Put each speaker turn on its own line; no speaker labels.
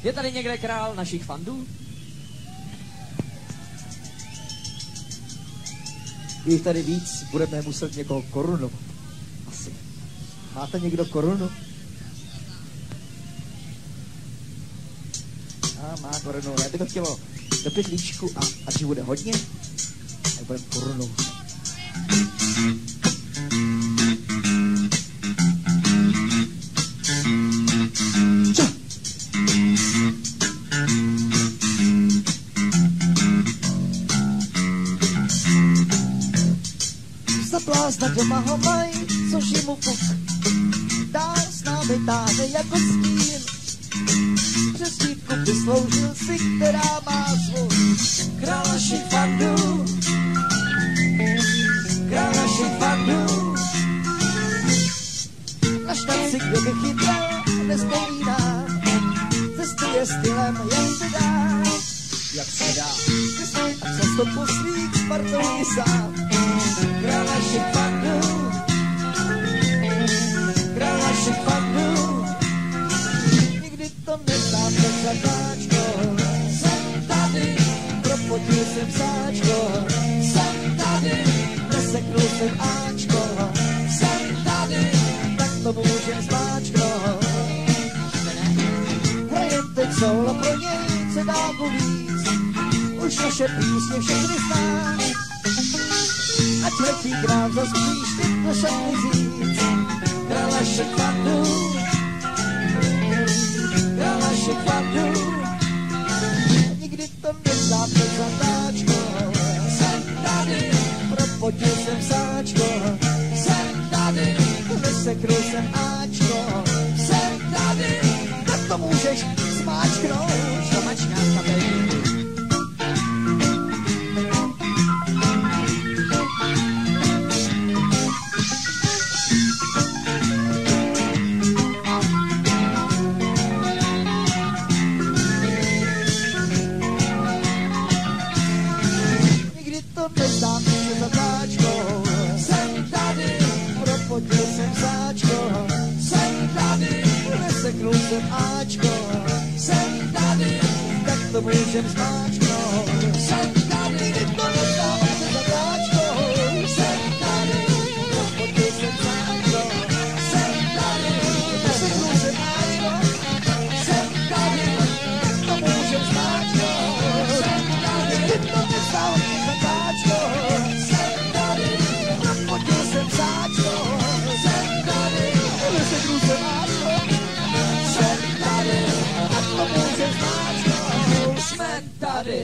Je tady někde král našich fandů?
Je jich tady víc, budeme muset někoho korunovat. Asi. Máte někdo korunu? Má korunu. Já bych to chtělo do pytlíčku a až bude hodně, tak budeme korunou. Za blázna doma ho mají, což je mu puk. Dál s námi táhne jako stín. Přes dívku vysloužil si, která má zvuk. Král našich fandů, král našich fandů. Na štanci, kde by chytral, nespomíná. Cestuje stylem, jak se dá. Jak se dá. A často po svých Spartou i sám. Král našich fandů, král našich fandů. Nikdy to neznáte zatáčko. Jsem tady, propotil jsem sáčko. Jsem tady, neseknul jsem áčko. Jsem tady, tak to můžem zmáčknout. Hrajem teď solo pro něj, co dá mu víc. Už naše písně všechny zná. Ať letí k nám zas příště do šatny říct. Král našich fandů, král našich fandů. Nikdy to neznáte zatáčko. Jsem tady, propotil jsem sáčko. Jsem tady, neseknul jsem áčko. Jsem tady, tak to můžeš zmáčknout. Šamačka, baby. Neznáte se zatáčkou. Jsem tady, propotil jsem sáčko. Jsem tady, neseknul jsem áčko. Jsem tady, tak to můžem zmáčknout. Jsem tady, nikdy to neznáte se zatáčkou. Jsem tady, propotil jsem sáčko. Jsem tady, neseknul jsem áčko. Jsem tady, tak to můžem zmáčknout. Jsem tady, nikdy to neznáte se zatáčkou. Jsem tady, propotil jsem sáčko. Jsem tady, neseknul jsem áčko. Jsem tady, tak to můžem zmáčknout. Jsme tady.